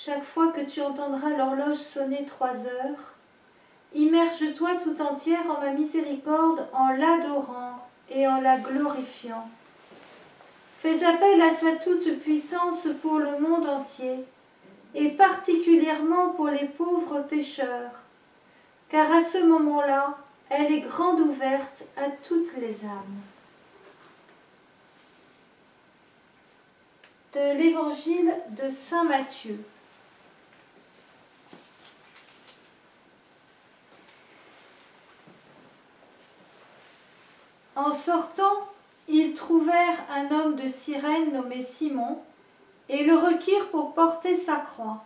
chaque fois que tu entendras l'horloge sonner 3 heures, immerge-toi tout entière en ma miséricorde en l'adorant et en la glorifiant. Fais appel à sa toute-puissance pour le monde entier, et particulièrement pour les pauvres pécheurs, car à ce moment-là, elle est grande ouverte à toutes les âmes. De l'Évangile de saint Matthieu. En sortant, ils trouvèrent un homme de Cyrène nommé Simon et le requirent pour porter sa croix.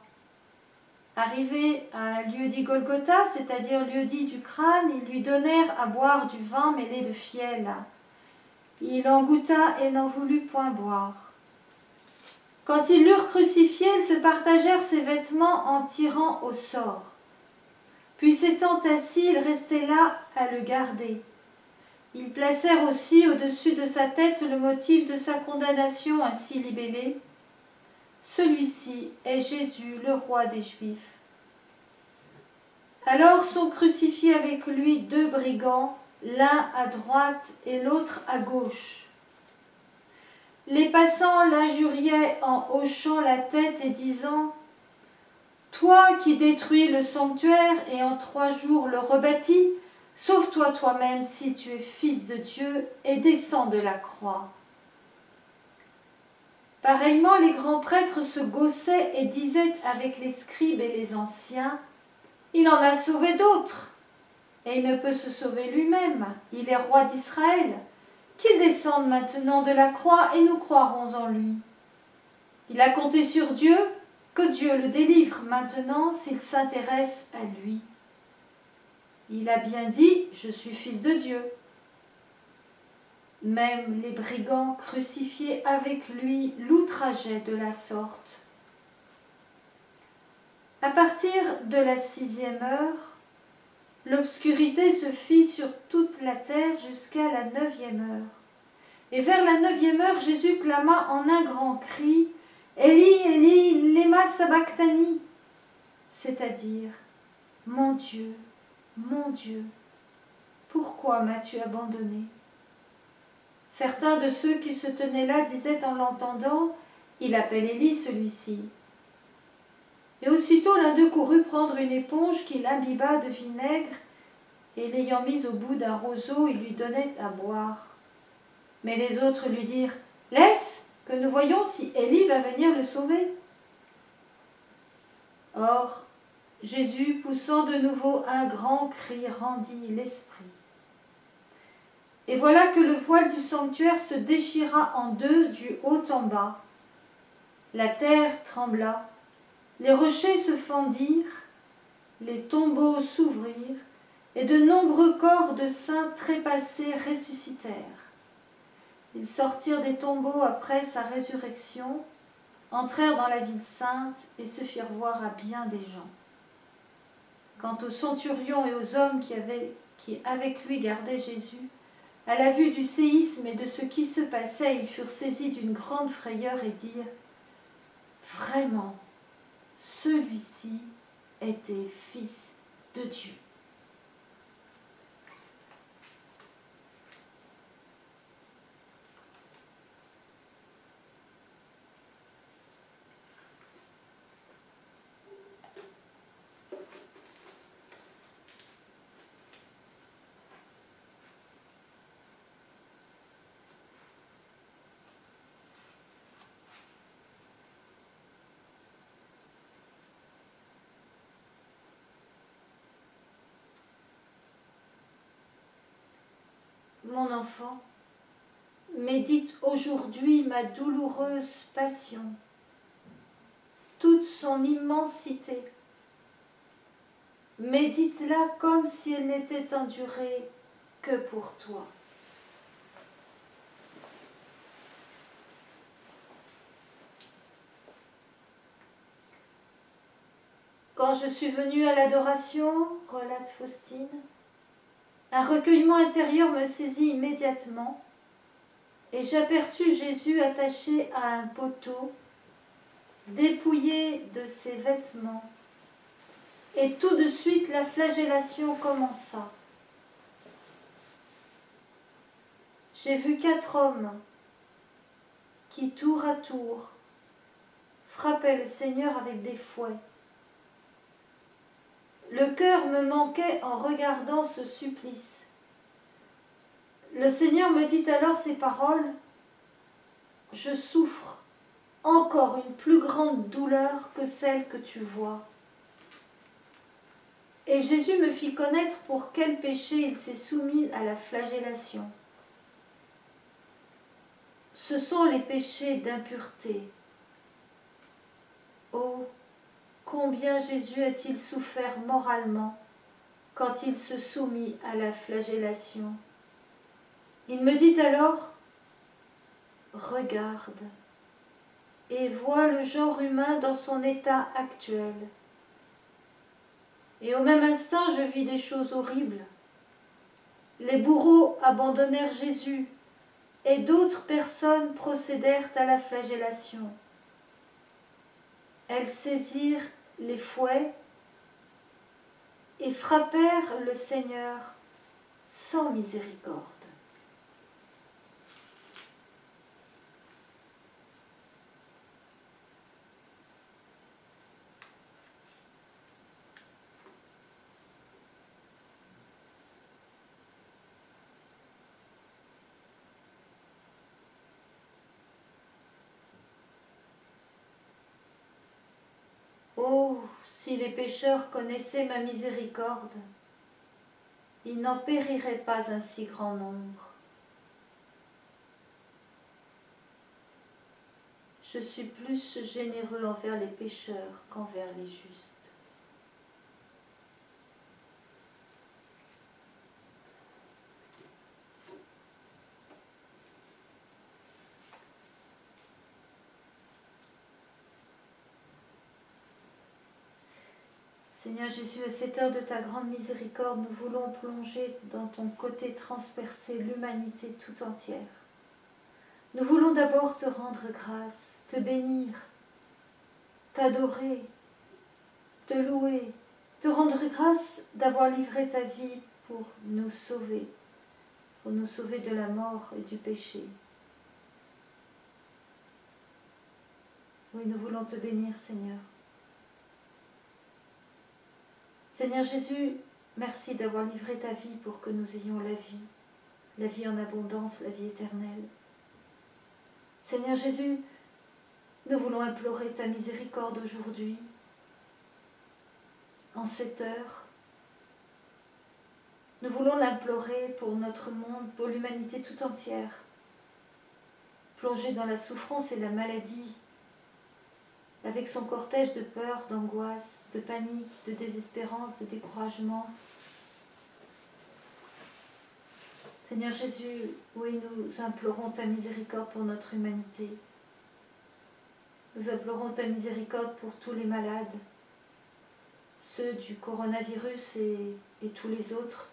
Arrivés à un lieu dit Golgotha, c'est-à-dire lieu dit du crâne, ils lui donnèrent à boire du vin mêlé de fiel. Il en goûta et n'en voulut point boire. Quand ils l'eurent crucifié, ils se partagèrent ses vêtements en tirant au sort. Puis s'étant assis, ils restaient là à le garder. Ils placèrent aussi au-dessus de sa tête le motif de sa condamnation ainsi libellé. Celui-ci est Jésus, le roi des Juifs. Alors sont crucifiés avec lui 2 brigands, l'un à droite et l'autre à gauche. Les passants l'injuriaient en hochant la tête et disant « Toi qui détruis le sanctuaire et en 3 jours le rebâtis, sauve-toi toi-même si tu es fils de Dieu et descends de la croix. » Pareillement, les grands prêtres se gaussaient et disaient avec les scribes et les anciens « Il en a sauvé d'autres, et il ne peut se sauver lui-même, il est roi d'Israël. Qu'il descende maintenant de la croix et nous croirons en lui. Il a compté sur Dieu, que Dieu le délivre maintenant s'il s'intéresse à lui. Il a bien dit « Je suis fils de Dieu ». Même les brigands crucifiés avec lui l'outrageaient de la sorte. À partir de la 6e heure, l'obscurité se fit sur toute la terre jusqu'à la 9e heure. Et vers la 9e heure, Jésus clama en un grand cri « Eli, Eli, lema sabachthani » c'est-à-dire « Mon Dieu, pourquoi m'as-tu abandonné ?» Certains de ceux qui se tenaient là disaient en l'entendant « Il appelle Élie celui-ci ». Et aussitôt l'un d'eux courut prendre une éponge qu'il imbiba de vinaigre et l'ayant mise au bout d'un roseau, il lui donnait à boire. Mais les autres lui dirent « Laisse, que nous voyons si Élie va venir le sauver. » Or, Jésus, poussant de nouveau un grand cri, rendit l'esprit. Et voilà que le voile du sanctuaire se déchira en 2 du haut en bas. La terre trembla, les rochers se fendirent, les tombeaux s'ouvrirent, et de nombreux corps de saints trépassés ressuscitèrent. Ils sortirent des tombeaux après sa résurrection, entrèrent dans la ville sainte et se firent voir à bien des gens. Quant aux centurions et aux hommes qui avec lui gardaient Jésus, à la vue du séisme et de ce qui se passait, ils furent saisis d'une grande frayeur et dirent « Vraiment, celui-ci était fils de Dieu. » Mon enfant, médite aujourd'hui ma douloureuse passion, toute son immensité. Médite-la comme si elle n'était endurée que pour toi. Quand je suis venue à l'adoration, relate Faustine, un recueillement intérieur me saisit immédiatement et j'aperçus Jésus attaché à un poteau dépouillé de ses vêtements. Et tout de suite la flagellation commença. J'ai vu 4 hommes qui, tour à tour, frappaient le Seigneur avec des fouets. Le cœur me manquait en regardant ce supplice. Le Seigneur me dit alors ces paroles: « Je souffre encore une plus grande douleur que celle que tu vois. » Et Jésus me fit connaître pour quel péché il s'est soumis à la flagellation. Ce sont les péchés d'impureté. Oh, combien Jésus a-t-il souffert moralement quand il se soumit à la flagellation. Il me dit alors: « Regarde et vois le genre humain dans son état actuel. » Et au même instant, je vis des choses horribles. Les bourreaux abandonnèrent Jésus et d'autres personnes procédèrent à la flagellation. Elles saisirent les fouets et frappèrent le Seigneur sans miséricorde. Oh, si les pécheurs connaissaient ma miséricorde, ils n'en périraient pas un si grand nombre. Je suis plus généreux envers les pécheurs qu'envers les justes. Seigneur Jésus, à cette heure de ta grande miséricorde, nous voulons plonger dans ton côté transpercé l'humanité tout entière. Nous voulons d'abord te rendre grâce, te bénir, t'adorer, te louer, te rendre grâce d'avoir livré ta vie pour nous sauver de la mort et du péché. Oui, nous voulons te bénir, Seigneur. Seigneur Jésus, merci d'avoir livré ta vie pour que nous ayons la vie en abondance, la vie éternelle. Seigneur Jésus, nous voulons implorer ta miséricorde aujourd'hui, en cette heure. Nous voulons l'implorer pour notre monde, pour l'humanité tout entière, plongée dans la souffrance et la maladie, avec son cortège de peur, d'angoisse, de panique, de désespérance, de découragement. Seigneur Jésus, oui, nous implorons ta miséricorde pour notre humanité. Nous implorons ta miséricorde pour tous les malades, ceux du coronavirus et tous les autres.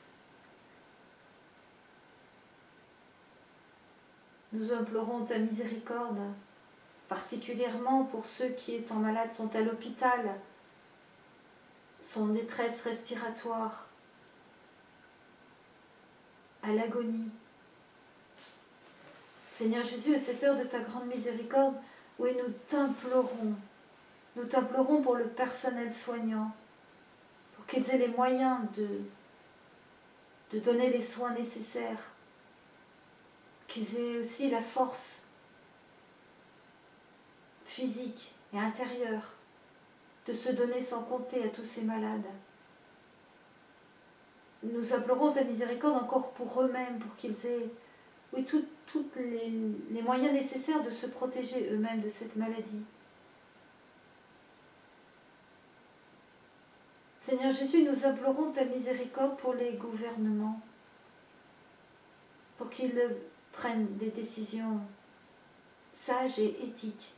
Nous implorons ta miséricorde, particulièrement pour ceux qui, étant malades, sont à l'hôpital, sont en détresse respiratoire, à l'agonie. Seigneur Jésus, à cette heure de ta grande miséricorde, oui, nous t'implorons pour le personnel soignant, pour qu'ils aient les moyens de donner les soins nécessaires, qu'ils aient aussi la force physique et intérieure de se donner sans compter à tous ces malades. Nous implorons ta miséricorde encore pour eux-mêmes, pour qu'ils aient tous les moyens nécessaires de se protéger eux-mêmes de cette maladie. Seigneur Jésus, nous implorons ta miséricorde pour les gouvernements, pour qu'ils prennent des décisions sages et éthiques.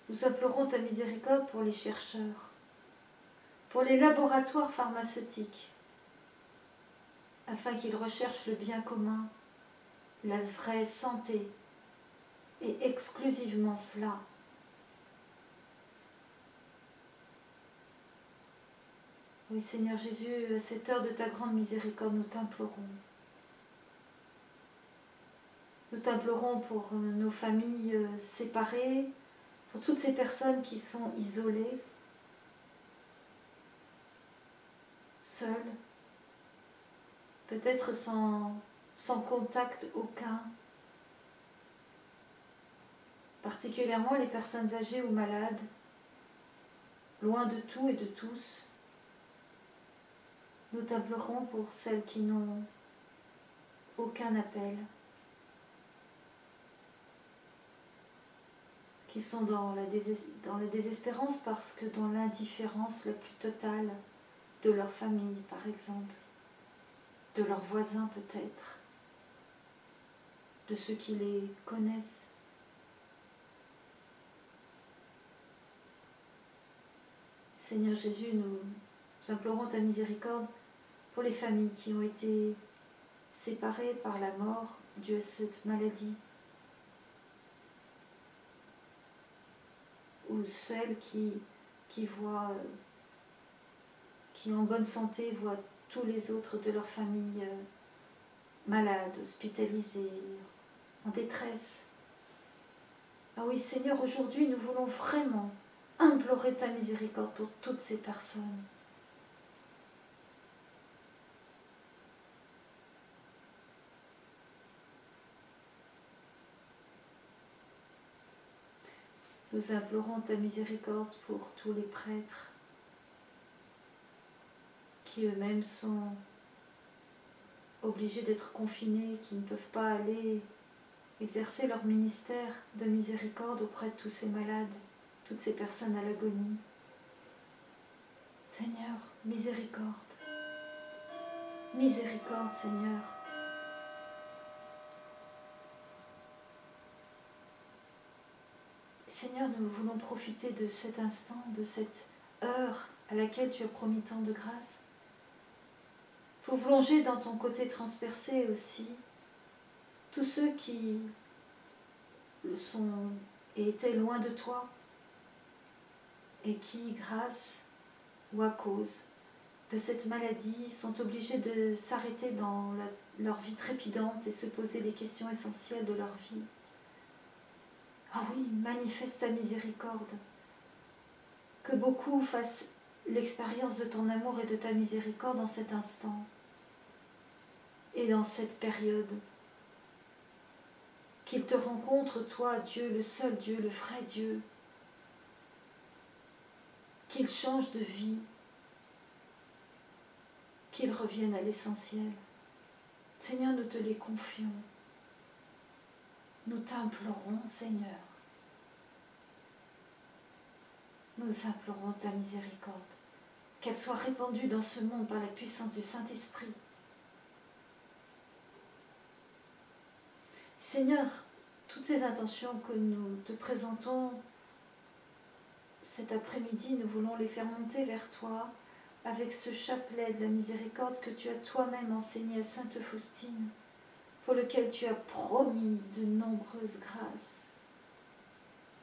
Nous implorons ta miséricorde pour les chercheurs, pour les laboratoires pharmaceutiques, afin qu'ils recherchent le bien commun, la vraie santé, et exclusivement cela. Oui, Seigneur Jésus, à cette heure de ta grande miséricorde, nous t'implorons. Nous t'implorons pour nos familles séparées, pour toutes ces personnes qui sont isolées, seules, peut-être sans contact aucun, particulièrement les personnes âgées ou malades, loin de tout et de tous. Nous t'implorons pour celles qui n'ont aucun appel, qui sont dans la désespérance parce que dans l'indifférence la plus totale de leur famille, par exemple, de leurs voisins peut-être, de ceux qui les connaissent. Seigneur Jésus, nous implorons ta miséricorde pour les familles qui ont été séparées par la mort due à cette maladie, ou celles qui en bonne santé voient tous les autres de leur famille malades, hospitalisés, en détresse. Ah oui, Seigneur, aujourd'hui nous voulons vraiment implorer ta miséricorde pour toutes ces personnes. Nous implorons ta miséricorde pour tous les prêtres qui eux-mêmes sont obligés d'être confinés, qui ne peuvent pas aller exercer leur ministère de miséricorde auprès de tous ces malades, toutes ces personnes à l'agonie. Seigneur, miséricorde. Miséricorde, Seigneur. Seigneur, nous voulons profiter de cet instant, de cette heure à laquelle tu as promis tant de grâce, pour plonger dans ton côté transpercé aussi tous ceux qui le sont et étaient loin de toi et qui, grâce ou à cause de cette maladie, sont obligés de s'arrêter dans leur vie trépidante et se poser les questions essentielles de leur vie. Ah oui, manifeste ta miséricorde. Que beaucoup fassent l'expérience de ton amour et de ta miséricorde en cet instant et dans cette période. Qu'ils te rencontrent, toi, Dieu, le seul Dieu, le vrai Dieu. Qu'ils changent de vie. Qu'ils reviennent à l'essentiel. Seigneur, nous te les confions. Nous t'implorons, Seigneur. Nous implorons ta miséricorde. Qu'elle soit répandue dans ce monde par la puissance du Saint-Esprit. Seigneur, toutes ces intentions que nous te présentons cet après-midi, nous voulons les faire monter vers toi avec ce chapelet de la miséricorde que tu as toi-même enseigné à Sainte Faustine, pour lequel tu as promis de nombreuses grâces.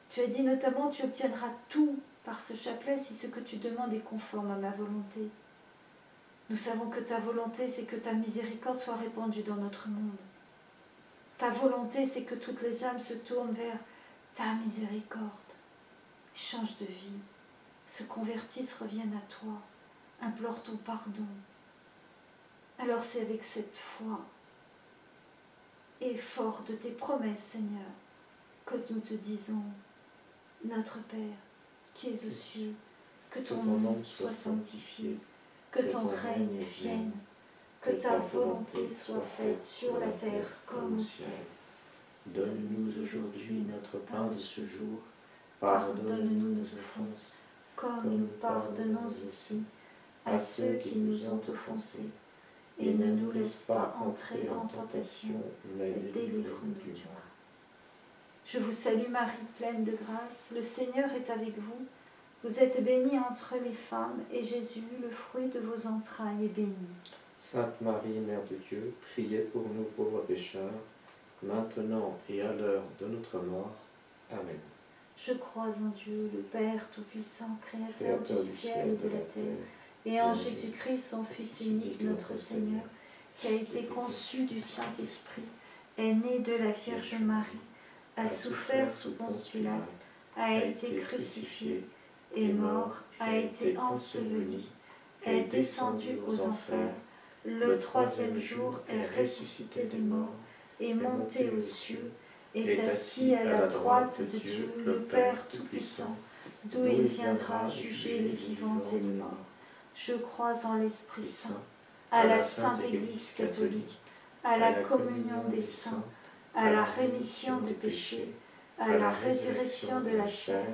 Tu as dit notamment, tu obtiendras tout par ce chapelet si ce que tu demandes est conforme à ma volonté. Nous savons que ta volonté, c'est que ta miséricorde soit répandue dans notre monde. Ta volonté, c'est que toutes les âmes se tournent vers ta miséricorde, changent de vie, se convertissent, reviennent à toi, implorent ton pardon. Alors c'est avec cette foi et fort de tes promesses, Seigneur, que nous te disons, notre Père, qui es aux cieux, que ton nom soit sanctifié, que ton règne vienne, que ta volonté soit faite sur la terre comme au ciel. Donne-nous aujourd'hui notre pain de ce jour. Pardonne-nous nos offenses, comme nous pardonnons aussi à ceux qui nous ont offensés. Et ne nous laisse pas entrer en tentation, mais délivre-nous du mal. Je vous salue Marie, pleine de grâce, le Seigneur est avec vous. Vous êtes bénie entre les femmes, et Jésus, le fruit de vos entrailles, est béni. Sainte Marie, Mère de Dieu, priez pour nous pauvres pécheurs, maintenant et à l'heure de notre mort. Amen. Je crois en Dieu, le Père Tout-Puissant, Créateur du ciel et de la terre, et en Jésus-Christ, son Fils unique, notre Seigneur, qui a été conçu du Saint-Esprit, est né de la Vierge Marie, a souffert sous Ponce Pilate, a été crucifié, est mort, a été enseveli, est descendu aux enfers, le troisième jour est ressuscité des morts, est monté aux cieux, est assis à la droite de Dieu, le Père Tout-Puissant, d'où il viendra juger les vivants et les morts. Je crois en l'Esprit Saint, à la Sainte Église catholique, à la communion des saints, à la rémission des péchés, à la résurrection de la chair,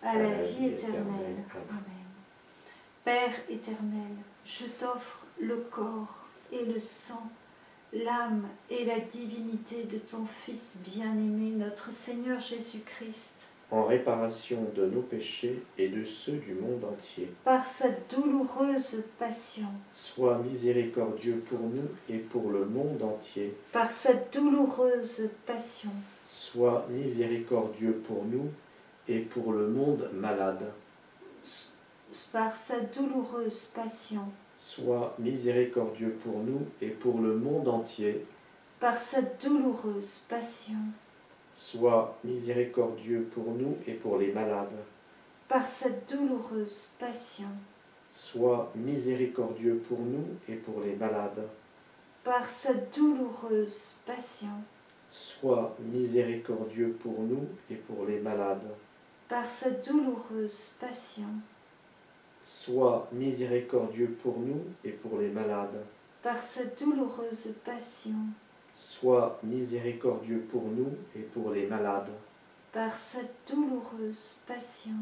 à la vie éternelle. Amen. Père éternel, je t'offre le corps et le sang, l'âme et la divinité de ton Fils bien-aimé, notre Seigneur Jésus-Christ, en réparation de nos péchés et de ceux du monde entier. par sa douloureuse passion, Sois miséricordieux pour nous et pour le monde entier. par sa douloureuse passion, Sois miséricordieux pour nous et pour le monde malade. par sa douloureuse passion, Sois miséricordieux pour nous et pour le monde entier. par sa douloureuse passion, Sois miséricordieux pour nous et pour les malades. par sa douloureuse passion, Sois miséricordieux pour nous et pour les malades. par sa douloureuse passion, Sois miséricordieux pour nous et pour les malades. par sa douloureuse passion, Sois miséricordieux pour nous et pour les malades. par sa douloureuse passion, Sois miséricordieux pour nous et pour les malades. par sa douloureuse passion,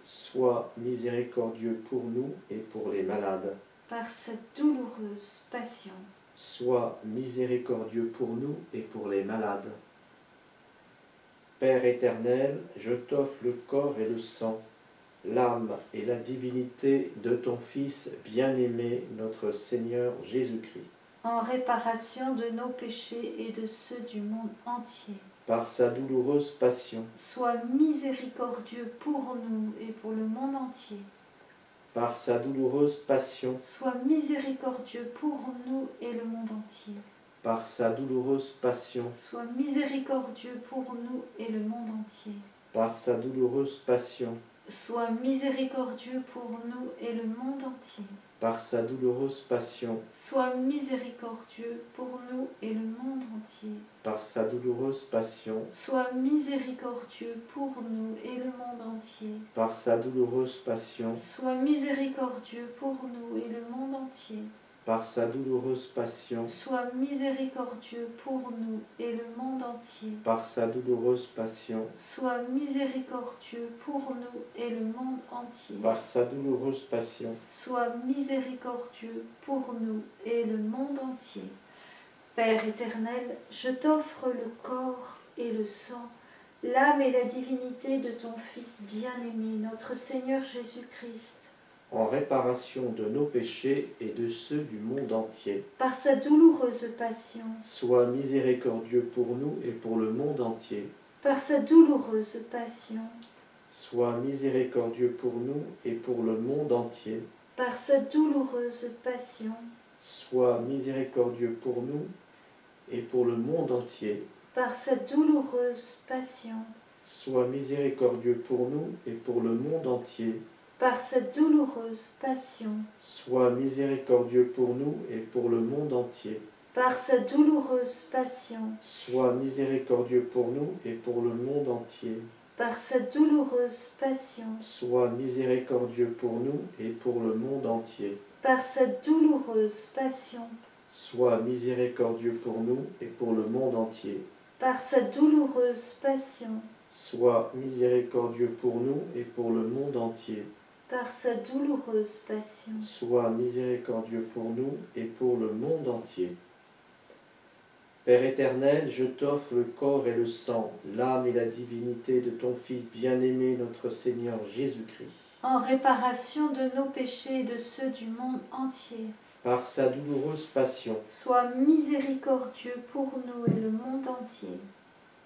Sois miséricordieux pour nous et pour les malades. par sa douloureuse passion, Sois miséricordieux pour nous et pour les malades. Père éternel, je t'offre le corps et le sang, l'âme et la divinité de ton Fils bien-aimé, notre Seigneur Jésus-Christ. en réparation de nos péchés et de ceux du monde entier. Par sa douloureuse passion, Sois miséricordieux pour nous et pour le monde entier. par sa douloureuse passion, Sois miséricordieux pour nous et le monde entier. par sa douloureuse passion, Sois miséricordieux pour nous et le monde entier. par sa douloureuse passion, Sois miséricordieux pour nous et le monde entier. par sa douloureuse passion, Sois miséricordieux pour nous et le monde entier. par sa douloureuse passion, Sois miséricordieux pour nous et le monde entier. par sa douloureuse passion, Sois miséricordieux pour nous et le monde entier. par sa douloureuse passion, Sois miséricordieux pour nous et le monde entier. par sa douloureuse passion, Sois miséricordieux pour nous et le monde entier. par sa douloureuse passion, Sois miséricordieux pour nous et le monde entier. Père éternel, je t'offre le corps et le sang, l'âme et la divinité de ton Fils bien-aimé, notre Seigneur Jésus-Christ, en réparation de nos péchés et de ceux du monde entier. par sa douloureuse passion, Sois miséricordieux pour nous et pour le monde entier. par sa douloureuse passion, Sois miséricordieux pour nous et pour le monde entier. par sa douloureuse passion, Sois miséricordieux pour nous et pour le monde entier. par sa douloureuse passion, Sois miséricordieux pour nous et pour le monde entier. par sa douloureuse passion, Sois miséricordieux pour nous et pour le monde entier. par sa douloureuse passion, Sois miséricordieux pour nous et pour le monde entier. par sa douloureuse passion, Sois miséricordieux pour nous et pour le monde entier. par sa douloureuse passion, Sois miséricordieux pour nous et pour le monde entier. par sa douloureuse passion, Sois miséricordieux pour nous et pour le monde entier. par sa douloureuse passion. Sois miséricordieux pour nous et pour le monde entier. Père éternel, je t'offre le corps et le sang, l'âme et la divinité de ton Fils bien-aimé, notre Seigneur Jésus-Christ, en réparation de nos péchés et de ceux du monde entier, par sa douloureuse passion, sois miséricordieux pour nous et le monde entier.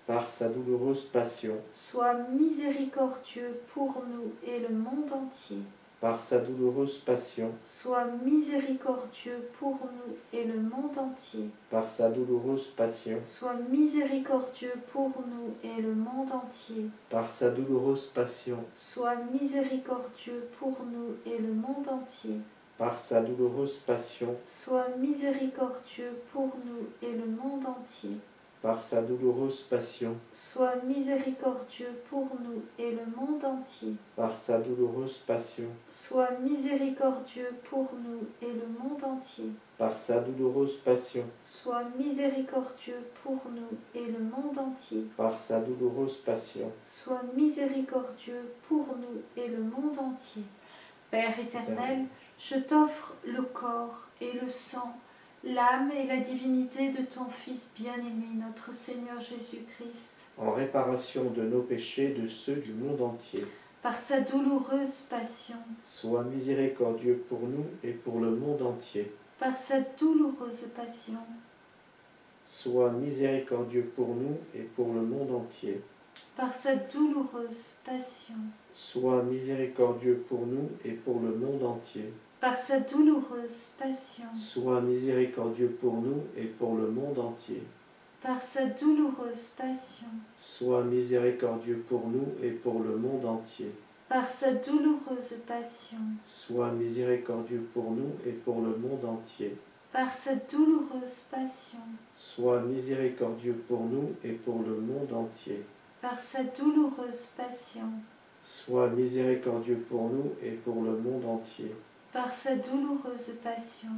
par sa douloureuse passion, Sois miséricordieux pour nous et le monde entier. par sa douloureuse passion, Sois miséricordieux pour nous et le monde entier. par sa douloureuse passion, Sois miséricordieux pour nous et le monde entier. par sa douloureuse passion, Sois miséricordieux pour nous et le monde entier. par sa douloureuse passion, Sois miséricordieux pour nous et le monde entier. par sa douloureuse passion, Sois miséricordieux pour nous et le monde entier. par sa douloureuse passion, Sois miséricordieux pour nous et le monde entier. par sa douloureuse passion, Sois miséricordieux pour nous et le monde entier. par sa douloureuse passion. Sois miséricordieux pour nous et le monde entier. Père éternel, je t'offre le corps et le sang, l'âme et la divinité de ton Fils bien-aimé, notre Seigneur Jésus-Christ. En réparation de nos péchés, de ceux du monde entier. Par sa douloureuse passion, Sois miséricordieux pour nous et pour le monde entier. par sa douloureuse passion, Sois miséricordieux pour nous et pour le monde entier. par sa douloureuse passion, Sois miséricordieux pour nous et pour le monde entier. par sa douloureuse passion, Sois miséricordieux pour nous et pour le monde entier. par sa douloureuse passion, Sois miséricordieux pour nous et pour le monde entier. par sa douloureuse passion, Sois miséricordieux pour nous et pour le monde entier. par sa douloureuse passion, Sois miséricordieux pour nous et pour le monde entier. par sa douloureuse passion, Sois miséricordieux pour nous et pour le monde entier. par sa douloureuse passion,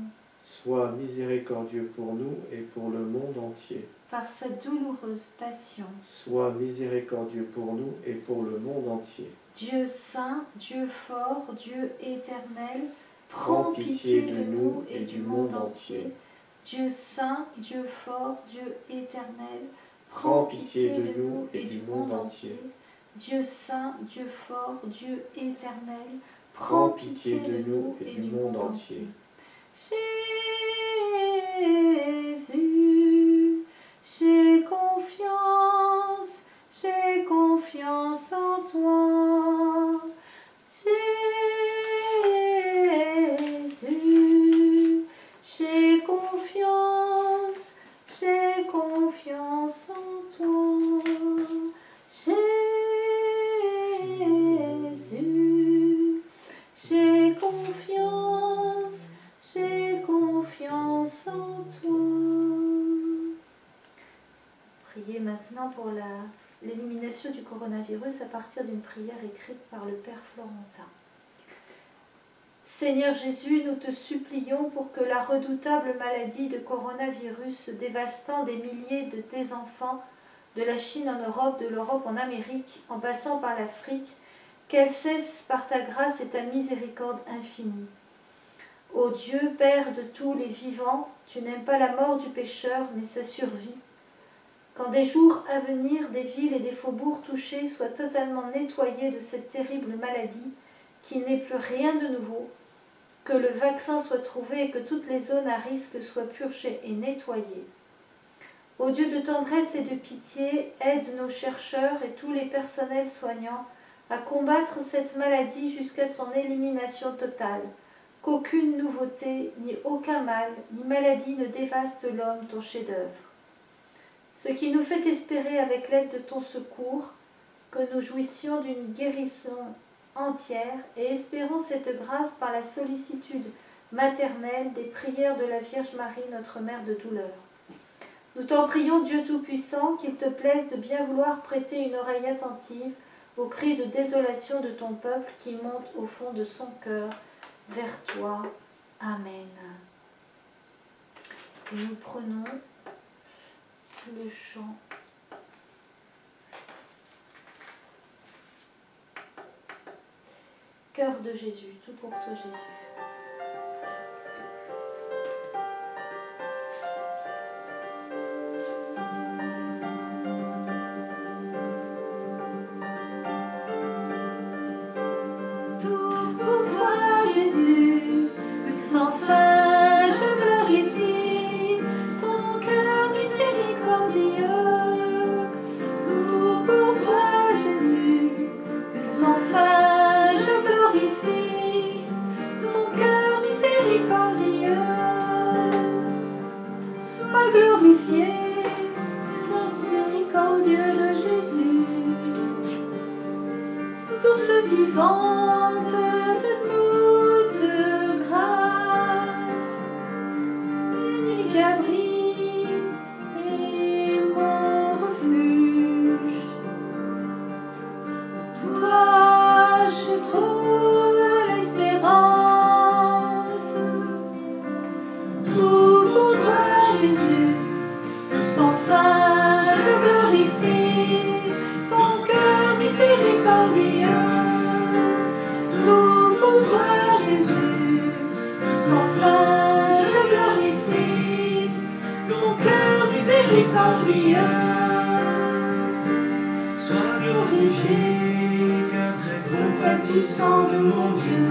Sois miséricordieux pour nous et pour le monde entier. par sa douloureuse passion. Sois miséricordieux pour nous et pour le monde entier. Dieu saint, Dieu fort, Dieu éternel, Prends prends pitié de nous et du monde entier. entier. Dieu saint, Dieu fort, Dieu éternel, Prends pitié de nous et du monde entier. Dieu saint, Dieu fort, Dieu éternel, Prends pitié de nous et du monde entier. Jésus, j'ai confiance en toi. Jésus, j'ai confiance en toi. Jésus, j'ai confiance en toi. Priez maintenant pour l'élimination du coronavirus à partir d'une prière écrite par le Père Florentin. Seigneur Jésus, nous te supplions pour que la redoutable maladie de coronavirus dévastant des milliers de tes enfants, de la Chine en Europe, de l'Europe en Amérique, en passant par l'Afrique, qu'elle cesse par ta grâce et ta miséricorde infinie. Ô Dieu, Père de tous les vivants, tu n'aimes pas la mort du pécheur, mais sa survie. Quand des jours à venir, des villes et des faubourgs touchés soient totalement nettoyés de cette terrible maladie, qu'il n'ait plus rien de nouveau, que le vaccin soit trouvé et que toutes les zones à risque soient purgées et nettoyées. Ô Dieu de tendresse et de pitié, aide nos chercheurs et tous les personnels soignants à combattre cette maladie jusqu'à son élimination totale, qu'aucune nouveauté, ni aucun mal, ni maladie ne dévaste l'homme, ton chef-d'œuvre. Ce qui nous fait espérer avec l'aide de ton secours que nous jouissions d'une guérison entière et espérons cette grâce par la sollicitude maternelle des prières de la Vierge Marie, notre Mère de douleur. Nous t'en prions, Dieu Tout-Puissant, qu'il te plaise de bien vouloir prêter une oreille attentive aux cris de désolation de ton peuple qui monte au fond de son cœur vers toi. Amen. Et nous prenons le chant. Cœur de Jésus, tout pour toi Jésus. Tout pour toi Jésus, sans fin vivante de toute grâce, unique abri et mon refuge. Toi, je trouve l'espérance. Tout pour toi, Jésus, sans fin, je glorifie ton cœur miséricordieux. Tout pour toi, Jésus, sans fin, je glorifie ton cœur miséricordieux. Sois glorifié, cœur très compatissant de mon Dieu,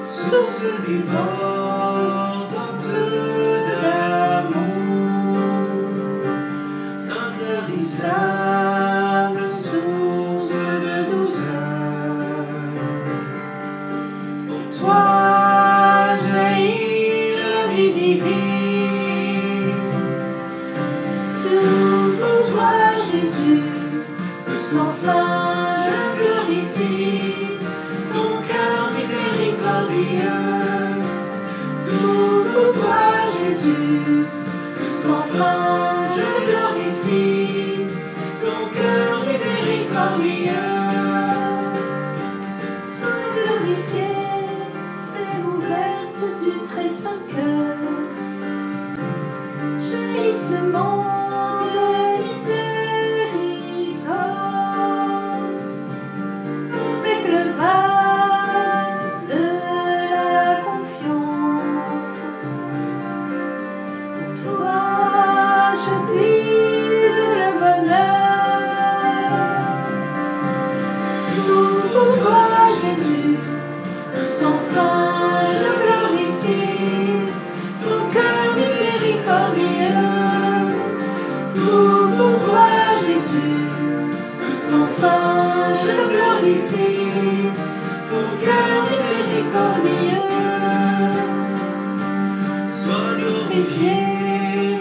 source débordante d'amour, intarissable source de douceur. Pour toi jaillit la vie divine. Tout pour toi, Jésus, sans fin, je glorifie Ton cœur miséricordieux. tout pour toi, Jésus, sans fin, je glorifie Ton cœur miséricordieux. sois glorifié, plaie ouverte du très saint cœur, jaillissement de miséricorde, avec le vase de la confiance. Toi, je puise le bonheur. Tout pour toi, Jésus, sans fin, je glorifie ton cœur miséricordieux. Tout pour toi, Jésus, sans fin, je glorifie ton cœur miséricordieux. Sois glorifié,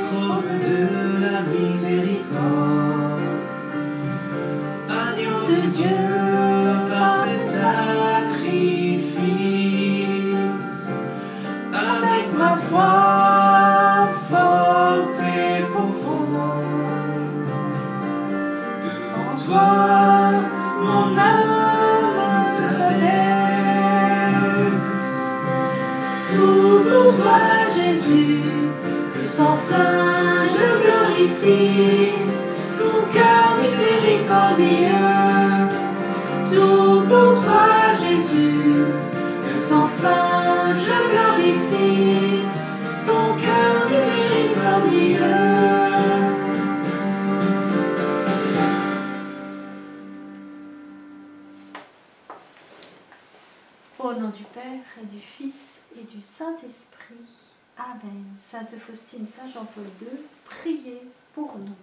trône de la miséricorde. Agneau de Dieu, parfait sacrifice. Avec ma foi forte et profonde, devant toi, mon âme s'abaisse. Tout pour toi, Jésus, sans fin, je glorifie ton cœur miséricordieux. Tout pour toi, Jésus, sans fin, je glorifie ton cœur miséricordieux. Au nom du Père et du Fils et du Saint-Esprit. Amen. Sainte Faustine, Saint Jean-Paul II, priez pour nous.